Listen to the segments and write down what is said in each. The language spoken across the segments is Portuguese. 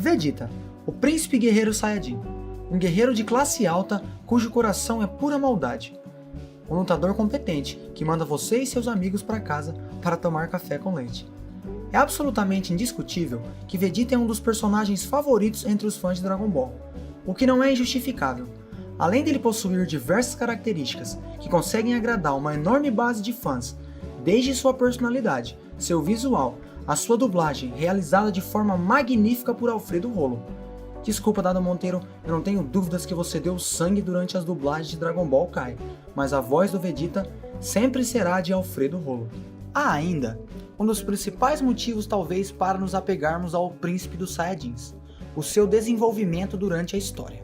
Vegeta, o príncipe guerreiro Saiyajin, um guerreiro de classe alta cujo coração é pura maldade. Um lutador competente que manda você e seus amigos para casa para tomar café com leite. É absolutamente indiscutível que Vegeta é um dos personagens favoritos entre os fãs de Dragon Ball, o que não é injustificável. Além dele possuir diversas características que conseguem agradar uma enorme base de fãs, desde sua personalidade, seu visual, a sua dublagem realizada de forma magnífica por Alfredo Rolo. Desculpa, Dado Monteiro, eu não tenho dúvidas que você deu sangue durante as dublagens de Dragon Ball Kai, mas a voz do Vegeta sempre será de Alfredo Rolo. Há ainda um dos principais motivos talvez para nos apegarmos ao príncipe dos Saiyajins, o seu desenvolvimento durante a história.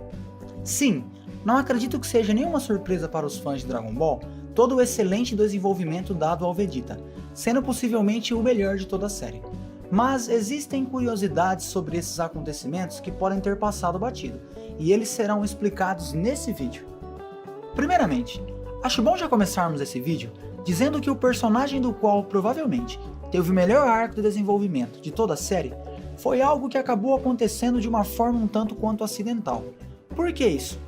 Sim, não acredito que seja nenhuma surpresa para os fãs de Dragon Ball todo o excelente desenvolvimento dado ao Vegeta, sendo possivelmente o melhor de toda a série. Mas existem curiosidades sobre esses acontecimentos que podem ter passado batido, e eles serão explicados nesse vídeo. Primeiramente, acho bom já começarmos esse vídeo dizendo que o personagem do qual provavelmente teve o melhor arco de desenvolvimento de toda a série foi algo que acabou acontecendo de uma forma um tanto quanto acidental. Por que isso?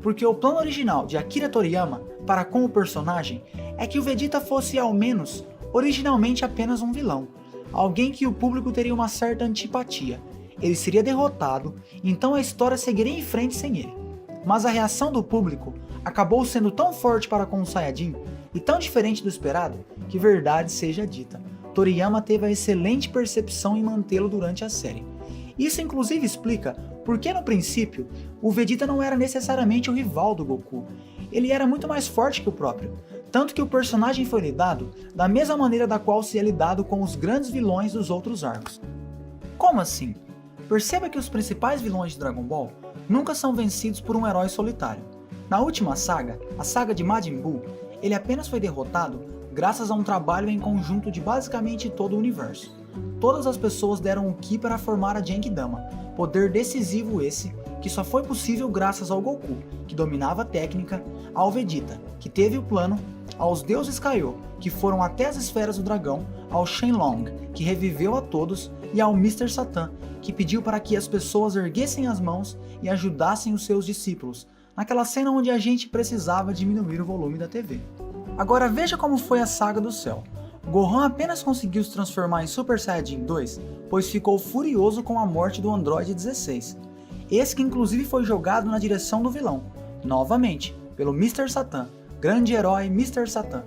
Porque o plano original de Akira Toriyama para com o personagem é que o Vegeta fosse ao menos originalmente apenas um vilão, alguém que o público teria uma certa antipatia. Ele seria derrotado, então a história seguiria em frente sem ele. Mas a reação do público acabou sendo tão forte para com o Saiyajin e tão diferente do esperado que, verdade seja dita, Toriyama teve a excelente percepção em mantê-lo durante a série. Isso inclusive explica por que no princípio o Vegeta não era necessariamente o rival do Goku. Ele era muito mais forte que o próprio, tanto que o personagem foi lidado da mesma maneira da qual se é lidado com os grandes vilões dos outros arcos. Como assim? Perceba que os principais vilões de Dragon Ball nunca são vencidos por um herói solitário. Na última saga, a saga de Majin Buu, ele apenas foi derrotado graças a um trabalho em conjunto de basicamente todo o universo. Todas as pessoas deram o Ki para formar a Genkidama, poder decisivo esse que só foi possível graças ao Goku, que dominava a técnica, ao Vegeta, que teve o plano, aos deuses Kaiô, que foram até as esferas do dragão, ao Shenlong, que reviveu a todos, e ao Mr. Satan, que pediu para que as pessoas erguessem as mãos e ajudassem os seus discípulos, naquela cena onde a gente precisava diminuir o volume da TV. Agora veja como foi a saga do céu. Gohan apenas conseguiu se transformar em Super Saiyajin 2, pois ficou furioso com a morte do Android 16. Esse que inclusive foi jogado na direção do vilão, novamente, pelo Mr. Satan, grande herói Mr. Satan.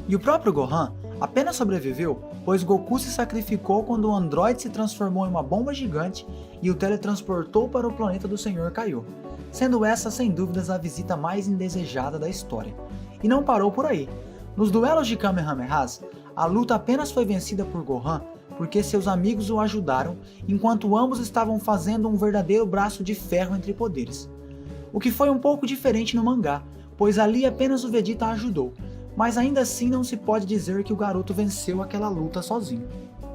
E o próprio Gohan apenas sobreviveu, pois Goku se sacrificou quando o Android se transformou em uma bomba gigante e o teletransportou para o planeta do Senhor Kaiô, sendo essa sem dúvidas a visita mais indesejada da história. E não parou por aí. Nos duelos de Kamehamehas, a luta apenas foi vencida por Gohan porque seus amigos o ajudaram, enquanto ambos estavam fazendo um verdadeiro braço de ferro entre poderes. O que foi um pouco diferente no mangá, pois ali apenas o Vegeta ajudou, mas ainda assim não se pode dizer que o garoto venceu aquela luta sozinho.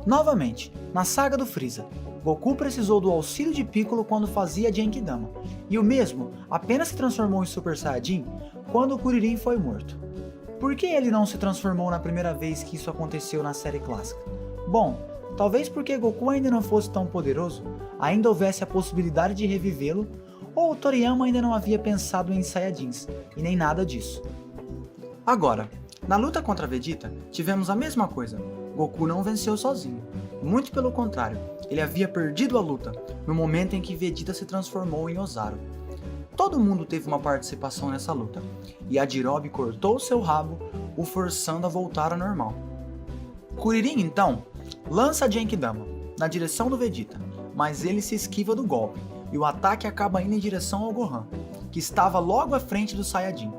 Novamente, na saga do Freeza, Goku precisou do auxílio de Piccolo quando fazia Genkidama, e o mesmo apenas se transformou em Super Saiyajin quando o Kuririn foi morto. Por que ele não se transformou na primeira vez que isso aconteceu na série clássica? Bom, talvez porque Goku ainda não fosse tão poderoso, ainda houvesse a possibilidade de revivê-lo, ou o Toriyama ainda não havia pensado em Saiyajins, e nem nada disso. Agora, na luta contra Vegeta, tivemos a mesma coisa. Goku não venceu sozinho. Muito pelo contrário, ele havia perdido a luta no momento em que Vegeta se transformou em Ozaru. Todo mundo teve uma participação nessa luta, e a Jirobe cortou seu rabo, o forçando a voltar ao normal. Kuririn então lança Genkidama na direção do Vegeta, mas ele se esquiva do golpe, e o ataque acaba indo em direção ao Gohan, que estava logo à frente do Saiyajin.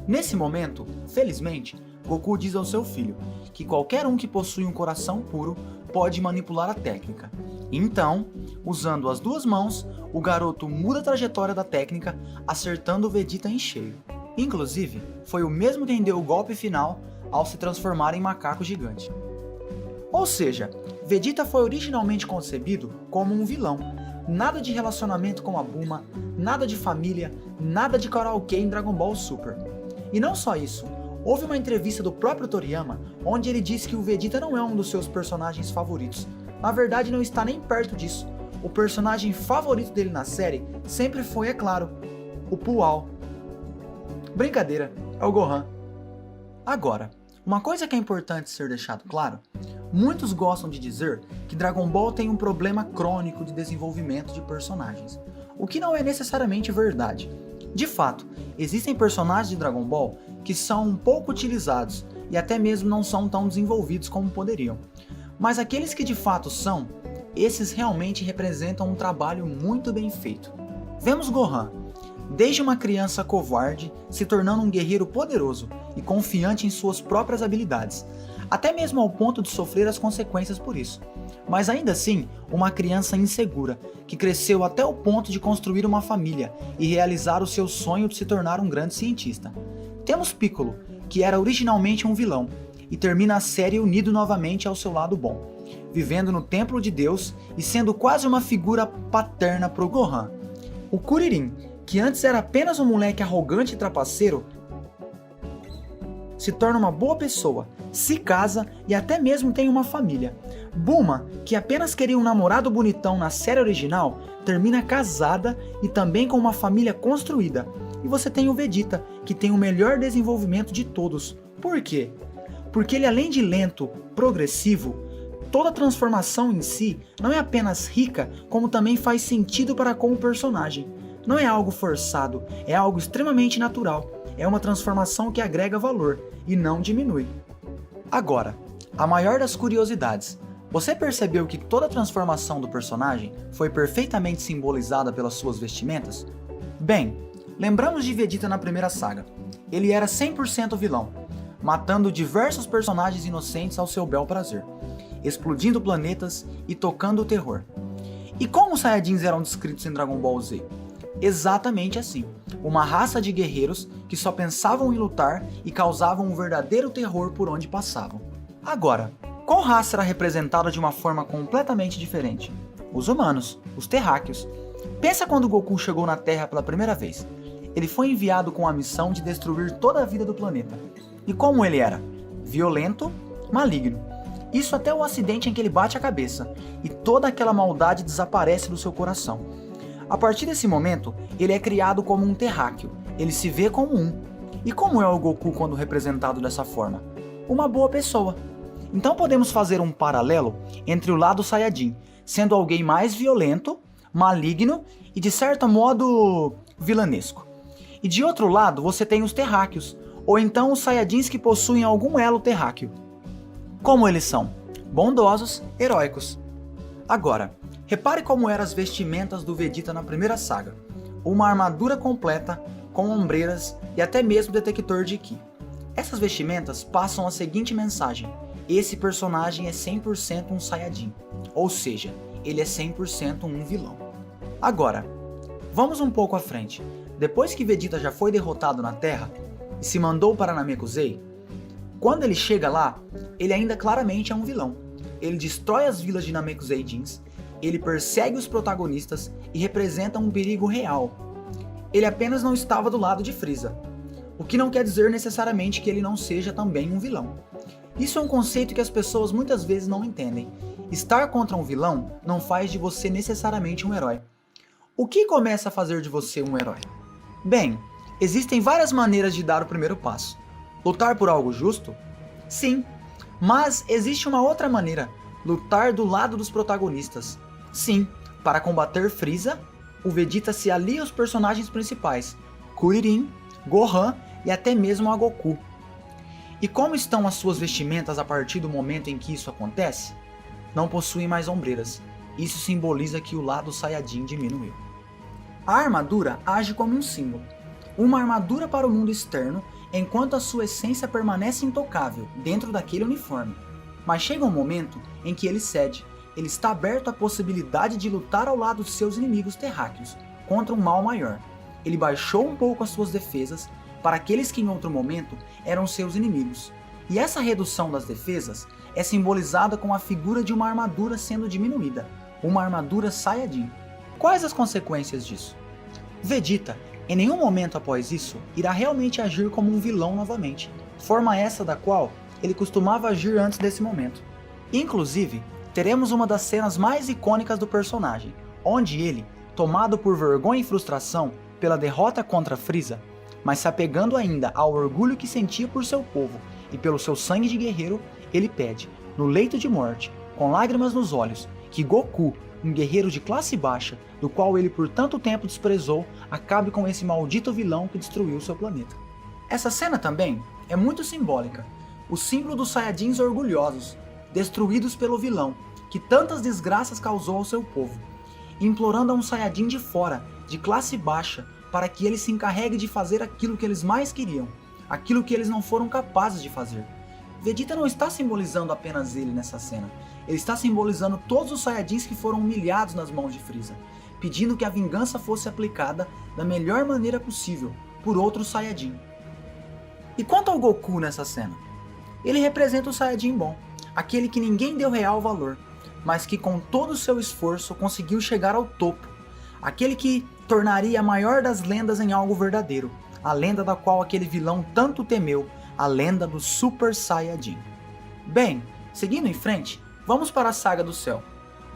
Nesse momento, felizmente, Goku diz ao seu filho que qualquer um que possui um coração puro pode manipular a técnica. Então, usando as duas mãos, o garoto muda a trajetória da técnica, acertando o Vegeta em cheio. Inclusive, foi o mesmo quem deu o golpe final ao se transformar em macaco gigante. Ou seja, Vegeta foi originalmente concebido como um vilão. Nada de relacionamento com a Bulma, nada de família, nada de karaokê em Dragon Ball Super. E não só isso, houve uma entrevista do próprio Toriyama onde ele disse que o Vegeta não é um dos seus personagens favoritos. Na verdade não está nem perto disso. o personagem favorito dele na série sempre foi, é claro, o Pual. Brincadeira, é o Gohan. Agora, uma coisa que é importante ser deixado claro, muitos gostam de dizer que Dragon Ball tem um problema crônico de desenvolvimento de personagens, o que não é necessariamente verdade. De fato, existem personagens de Dragon Ball que são um pouco utilizados e até mesmo não são tão desenvolvidos como poderiam. Mas aqueles que de fato são, esses realmente representam um trabalho muito bem feito. Vemos Gohan, desde uma criança covarde, se tornando um guerreiro poderoso e confiante em suas próprias habilidades, até mesmo ao ponto de sofrer as consequências por isso. Mas ainda assim, uma criança insegura, que cresceu até o ponto de construir uma família e realizar o seu sonho de se tornar um grande cientista. Temos Piccolo, que era originalmente um vilão, e termina a série unido novamente ao seu lado bom, vivendo no Templo de Deus e sendo quase uma figura paterna pro Gohan. O Kuririn, que antes era apenas um moleque arrogante e trapaceiro, se torna uma boa pessoa, se casa e até mesmo tem uma família. Bulma, que apenas queria um namorado bonitão na série original, termina casada e também com uma família construída. E você tem o Vegeta, que tem o melhor desenvolvimento de todos. Por quê? Porque ele, além de lento, progressivo, toda a transformação em si não é apenas rica, como também faz sentido para com o personagem. Não é algo forçado, é algo extremamente natural. É uma transformação que agrega valor e não diminui. Agora, a maior das curiosidades. Você percebeu que toda a transformação do personagem foi perfeitamente simbolizada pelas suas vestimentas? Bem, lembramos de Vegeta na primeira saga. Ele era 100% vilão, matando diversos personagens inocentes ao seu bel prazer, explodindo planetas e tocando o terror. E como os Saiyajins eram descritos em Dragon Ball Z? Exatamente assim, uma raça de guerreiros que só pensavam em lutar e causavam um verdadeiro terror por onde passavam. Agora, qual raça era representada de uma forma completamente diferente? Os humanos, os terráqueos. Pensa quando Goku chegou na Terra pela primeira vez. Ele foi enviado com a missão de destruir toda a vida do planeta. E como ele era? Violento, maligno. Isso até o acidente em que ele bate a cabeça, e toda aquela maldade desaparece do seu coração. A partir desse momento, ele é criado como um terráqueo, ele se vê como um. E como é o Goku quando representado dessa forma? Uma boa pessoa. Então podemos fazer um paralelo entre o lado Saiyajin, sendo alguém mais violento, maligno e de certo modo vilanesco. E de outro lado você tem os terráqueos, ou então os Saiyajins que possuem algum elo terráqueo. Como eles são? Bondosos, heróicos. Agora, repare como eram as vestimentas do Vegeta na primeira saga. Uma armadura completa, com ombreiras e até mesmo detector de Ki. Essas vestimentas passam a seguinte mensagem: esse personagem é 100% um Saiyajin, ou seja, ele é 100% um vilão. Agora, vamos um pouco à frente. Depois que Vegeta já foi derrotado na Terra e se mandou para Namekusei, quando ele chega lá, ele ainda claramente é um vilão. Ele destrói as vilas de Namekuseidins, ele persegue os protagonistas e representa um perigo real. Ele apenas não estava do lado de Frieza, o que não quer dizer necessariamente que ele não seja também um vilão. Isso é um conceito que as pessoas muitas vezes não entendem. Estar contra um vilão não faz de você necessariamente um herói. O que começa a fazer de você um herói? Bem, existem várias maneiras de dar o primeiro passo. Lutar por algo justo? Sim, mas existe uma outra maneira: lutar do lado dos protagonistas. Sim, para combater Frieza, o Vegeta se alia aos personagens principais, Kuririn, Gohan e até mesmo a Goku. E como estão as suas vestimentas a partir do momento em que isso acontece? Não possuem mais ombreiras. Isso simboliza que o lado Saiyajin diminuiu. A armadura age como um símbolo. Uma armadura para o mundo externo, enquanto a sua essência permanece intocável dentro daquele uniforme. Mas chega um momento em que ele cede. Ele está aberto à possibilidade de lutar ao lado de seus inimigos terráqueos, contra um mal maior. Ele baixou um pouco as suas defesas para aqueles que em outro momento eram seus inimigos. E essa redução das defesas é simbolizada com a figura de uma armadura sendo diminuída, uma armadura Saiyajin. Quais as consequências disso? Vegeta, em nenhum momento após isso, irá realmente agir como um vilão novamente, forma essa da qual ele costumava agir antes desse momento. Inclusive, teremos uma das cenas mais icônicas do personagem, onde ele, tomado por vergonha e frustração pela derrota contra Frieza, mas se apegando ainda ao orgulho que sentia por seu povo e pelo seu sangue de guerreiro, ele pede, no leito de morte, com lágrimas nos olhos, que Goku, um guerreiro de classe baixa, do qual ele por tanto tempo desprezou, acabe com esse maldito vilão que destruiu seu planeta. Essa cena também é muito simbólica, o símbolo dos Saiyajins orgulhosos, destruídos pelo vilão, que tantas desgraças causou ao seu povo, implorando a um Saiyajin de fora, de classe baixa, para que ele se encarregue de fazer aquilo que eles mais queriam, aquilo que eles não foram capazes de fazer. Vegeta não está simbolizando apenas ele nessa cena, ele está simbolizando todos os Saiyajins que foram humilhados nas mãos de Frieza, pedindo que a vingança fosse aplicada da melhor maneira possível por outro Saiyajin. E quanto ao Goku nessa cena? Ele representa o Saiyajin bom, aquele que ninguém deu real valor, mas que com todo o seu esforço conseguiu chegar ao topo, aquele que tornaria a maior das lendas em algo verdadeiro, a lenda da qual aquele vilão tanto temeu, a lenda do Super Saiyajin. Bem, seguindo em frente, vamos para a Saga do Céu.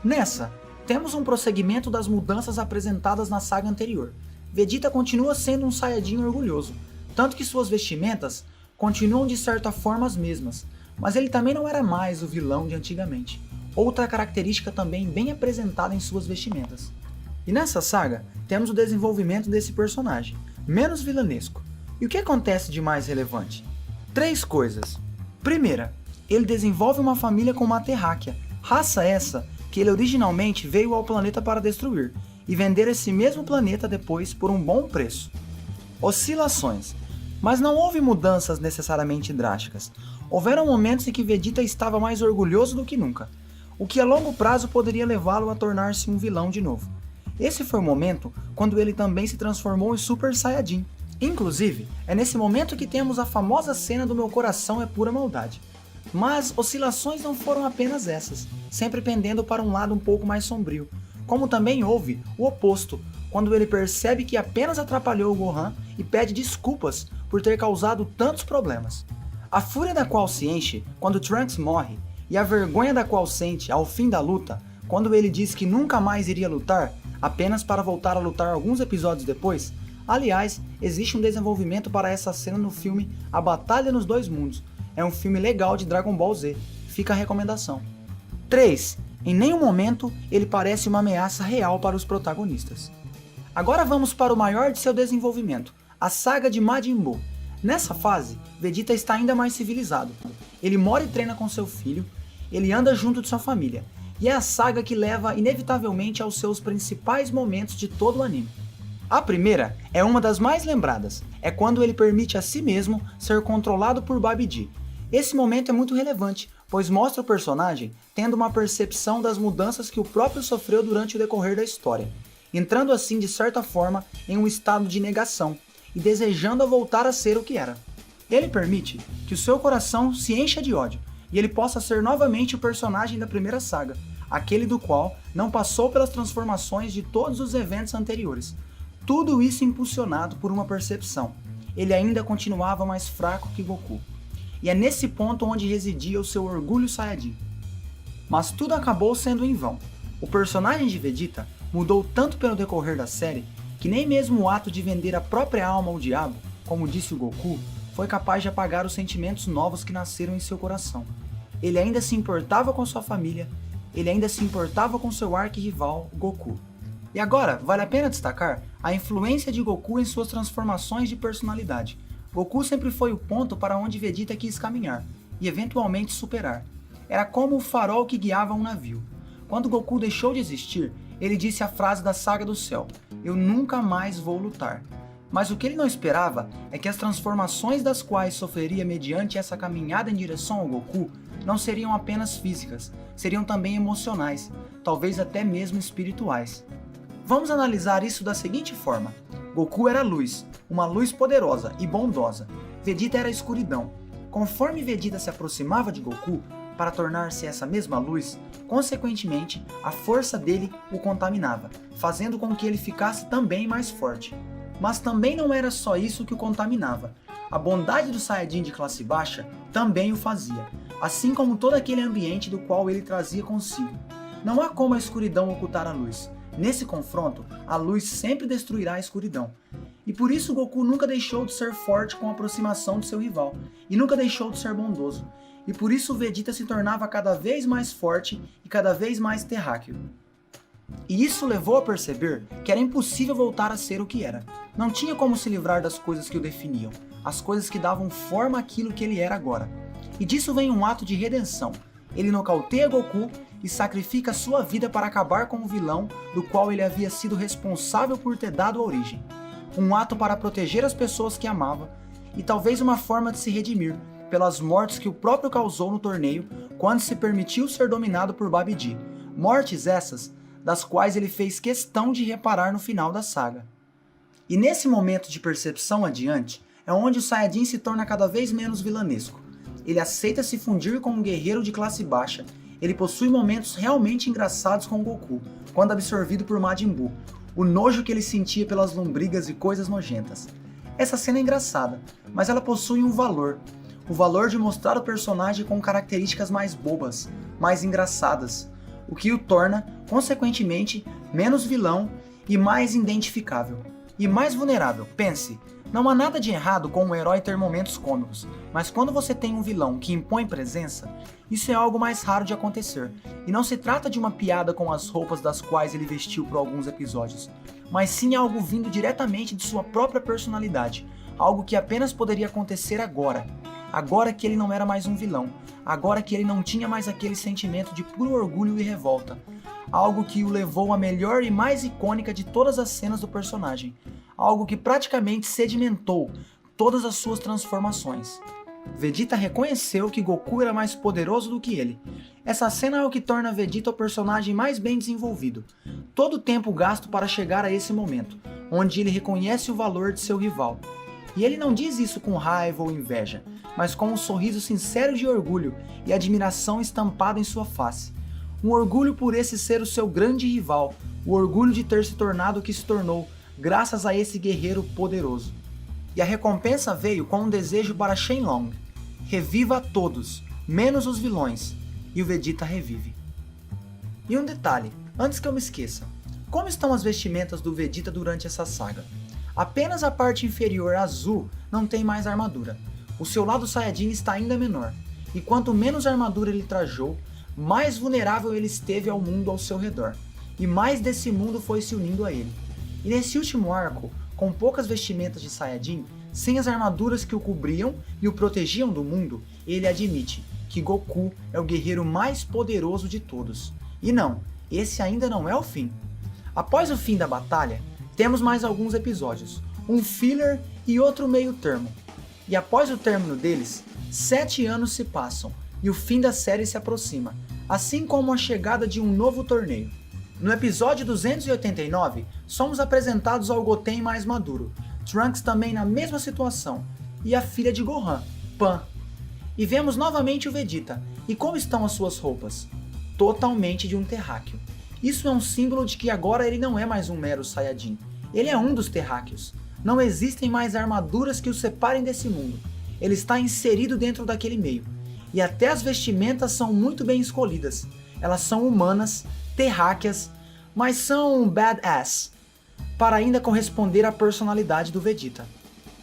Nessa, temos um prosseguimento das mudanças apresentadas na saga anterior. Vegeta continua sendo um Saiyajin orgulhoso, tanto que suas vestimentas continuam de certa forma as mesmas, mas ele também não era mais o vilão de antigamente. Outra característica também bem apresentada em suas vestimentas. E nessa saga, temos o desenvolvimento desse personagem, menos vilanesco. E o que acontece de mais relevante? 3 coisas. Primeira, ele desenvolve uma família com uma terráquea, raça essa que ele originalmente veio ao planeta para destruir, e vender esse mesmo planeta depois por um bom preço. Oscilações. Mas não houve mudanças necessariamente drásticas. Houveram momentos em que Vegeta estava mais orgulhoso do que nunca, o que a longo prazo poderia levá-lo a tornar-se um vilão de novo. Esse foi o momento quando ele também se transformou em Super Saiyajin. Inclusive, é nesse momento que temos a famosa cena do Meu Coração é Pura Maldade. Mas oscilações não foram apenas essas, sempre pendendo para um lado um pouco mais sombrio, como também houve o oposto, quando ele percebe que apenas atrapalhou o Gohan e pede desculpas por ter causado tantos problemas. A fúria da qual se enche quando Trunks morre e a vergonha da qual sente ao fim da luta, quando ele diz que nunca mais iria lutar, apenas para voltar a lutar alguns episódios depois. Aliás, existe um desenvolvimento para essa cena no filme A Batalha nos Dois Mundos. É um filme legal de Dragon Ball Z, fica a recomendação. 3. Em nenhum momento ele parece uma ameaça real para os protagonistas. Agora vamos para o maior de seu desenvolvimento, a saga de Majin Buu. Nessa fase, Vegeta está ainda mais civilizado. Ele mora e treina com seu filho, ele anda junto de sua família, e é a saga que leva inevitavelmente aos seus principais momentos de todo o anime. A primeira é uma das mais lembradas, é quando ele permite a si mesmo ser controlado por Babidi. Esse momento é muito relevante, pois mostra o personagem tendo uma percepção das mudanças que o próprio sofreu durante o decorrer da história, entrando assim de certa forma em um estado de negação e desejando voltar a ser o que era. Ele permite que o seu coração se encha de ódio e ele possa ser novamente o personagem da primeira saga, aquele do qual não passou pelas transformações de todos os eventos anteriores. Tudo isso impulsionado por uma percepção. Ele ainda continuava mais fraco que Goku. E é nesse ponto onde residia o seu orgulho Saiyajin. Mas tudo acabou sendo em vão. O personagem de Vegeta mudou tanto pelo decorrer da série que nem mesmo o ato de vender a própria alma ao diabo, como disse o Goku, foi capaz de apagar os sentimentos novos que nasceram em seu coração. Ele ainda se importava com sua família, ele ainda se importava com seu arquirrival, Goku. E agora, vale a pena destacar a influência de Goku em suas transformações de personalidade. Goku sempre foi o ponto para onde Vegeta quis caminhar, e eventualmente superar. Era como o farol que guiava um navio. Quando Goku deixou de existir, ele disse a frase da Saga do Céu: "Eu nunca mais vou lutar". Mas o que ele não esperava é que as transformações das quais sofreria mediante essa caminhada em direção ao Goku não seriam apenas físicas, seriam também emocionais, talvez até mesmo espirituais. Vamos analisar isso da seguinte forma: Goku era luz, uma luz poderosa e bondosa. Vegeta era escuridão. Conforme Vegeta se aproximava de Goku para tornar-se essa mesma luz, consequentemente, a força dele o contaminava, fazendo com que ele ficasse também mais forte. Mas também não era só isso que o contaminava. A bondade do Saiyajin de classe baixa também o fazia, assim como todo aquele ambiente do qual ele trazia consigo. Não há como a escuridão ocultar a luz. Nesse confronto, a luz sempre destruirá a escuridão. E por isso Goku nunca deixou de ser forte com a aproximação de seu rival, e nunca deixou de ser bondoso. E por isso Vegeta se tornava cada vez mais forte e cada vez mais terráqueo. E isso levou a perceber que era impossível voltar a ser o que era. Não tinha como se livrar das coisas que o definiam, as coisas que davam forma àquilo que ele era agora. E disso vem um ato de redenção. Ele nocauteia Goku e sacrifica sua vida para acabar com o vilão do qual ele havia sido responsável por ter dado a origem. Um ato para proteger as pessoas que amava e talvez uma forma de se redimir pelas mortes que o próprio causou no torneio quando se permitiu ser dominado por Babidi. Mortes essas das quais ele fez questão de reparar no final da saga. E nesse momento de percepção adiante é onde o Saiyajin se torna cada vez menos vilanesco. Ele aceita se fundir com um guerreiro de classe baixa. Ele possui momentos realmente engraçados com Goku, quando absorvido por Majin Buu, o nojo que ele sentia pelas lombrigas e coisas nojentas. Essa cena é engraçada, mas ela possui um valor. O valor de mostrar o personagem com características mais bobas, mais engraçadas, o que o torna, consequentemente, menos vilão e mais identificável. E mais vulnerável. Pense, não há nada de errado com um herói ter momentos cômicos, mas quando você tem um vilão que impõe presença, isso é algo mais raro de acontecer. E não se trata de uma piada com as roupas das quais ele vestiu por alguns episódios, mas sim algo vindo diretamente de sua própria personalidade, algo que apenas poderia acontecer agora. Agora que ele não era mais um vilão, agora que ele não tinha mais aquele sentimento de puro orgulho e revolta, algo que o levou à melhor e mais icônica de todas as cenas do personagem, algo que praticamente sedimentou todas as suas transformações. Vegeta reconheceu que Goku era mais poderoso do que ele. Essa cena é o que torna Vegeta o personagem mais bem desenvolvido. Todo o tempo gasto para chegar a esse momento, onde ele reconhece o valor de seu rival. E ele não diz isso com raiva ou inveja, mas com um sorriso sincero de orgulho e admiração estampado em sua face. Um orgulho por esse ser o seu grande rival, o orgulho de ter se tornado o que se tornou, graças a esse guerreiro poderoso. E a recompensa veio com um desejo para Shenlong. Reviva todos, menos os vilões. E o Vegeta revive. E um detalhe, antes que eu me esqueça. Como estão as vestimentas do Vegeta durante essa saga? Apenas a parte inferior azul não tem mais armadura. O seu lado Saiyajin está ainda menor. E quanto menos armadura ele trajou, mais vulnerável ele esteve ao mundo ao seu redor. E mais desse mundo foi se unindo a ele. E nesse último arco, com poucas vestimentas de Saiyajin, sem as armaduras que o cobriam e o protegiam do mundo, ele admite que Goku é o guerreiro mais poderoso de todos. E não, esse ainda não é o fim. Após o fim da batalha, temos mais alguns episódios, um filler e outro meio termo. E após o término deles, 7 anos se passam e o fim da série se aproxima, assim como a chegada de um novo torneio. No episódio 289, somos apresentados ao Goten mais maduro, Trunks também na mesma situação, e a filha de Gohan, Pan. E vemos novamente o Vegeta, e como estão as suas roupas? Totalmente de um terráqueo. Isso é um símbolo de que agora ele não é mais um mero Saiyajin, ele é um dos terráqueos. Não existem mais armaduras que o separem desse mundo, ele está inserido dentro daquele meio. E até as vestimentas são muito bem escolhidas, elas são humanas, terráqueas, mas são badass, para ainda corresponder à personalidade do Vegeta.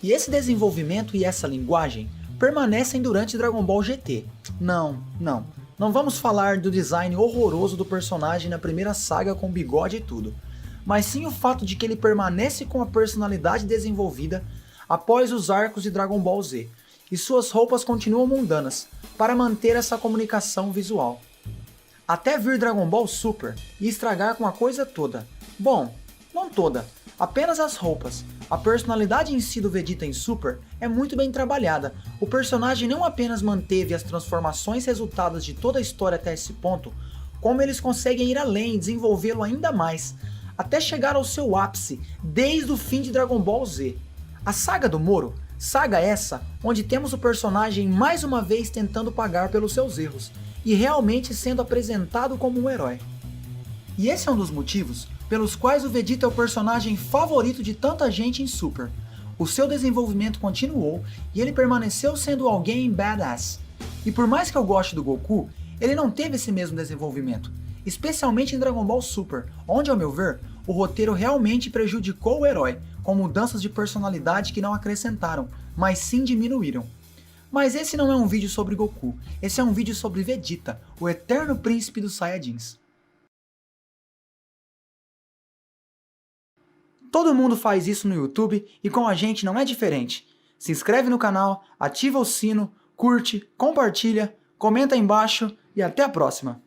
E esse desenvolvimento e essa linguagem permanecem durante Dragon Ball GT. Não vamos falar do design horroroso do personagem na primeira saga com bigode e tudo, mas sim o fato de que ele permanece com a personalidade desenvolvida após os arcos de Dragon Ball Z, e suas roupas continuam mundanas, para manter essa comunicação visual. Até vir Dragon Ball Super e estragar com a coisa toda. Bom, não toda, apenas as roupas. A personalidade em si do Vegeta em Super é muito bem trabalhada. O personagem não apenas manteve as transformações resultadas de toda a história até esse ponto, como eles conseguem ir além e desenvolvê-lo ainda mais, até chegar ao seu ápice desde o fim de Dragon Ball Z. A saga do Moro, saga essa onde temos o personagem mais uma vez tentando pagar pelos seus erros, e realmente sendo apresentado como um herói. E esse é um dos motivos pelos quais o Vegeta é o personagem favorito de tanta gente em Super. O seu desenvolvimento continuou e ele permaneceu sendo alguém badass. E por mais que eu goste do Goku, ele não teve esse mesmo desenvolvimento, especialmente em Dragon Ball Super, onde, ao meu ver, o roteiro realmente prejudicou o herói, com mudanças de personalidade que não acrescentaram, mas sim diminuíram. Mas esse não é um vídeo sobre Goku, esse é um vídeo sobre Vegeta, o eterno príncipe dos Saiyajins. Todo mundo faz isso no YouTube e com a gente não é diferente. Se inscreve no canal, ativa o sino, curte, compartilha, comenta aí embaixo e até a próxima!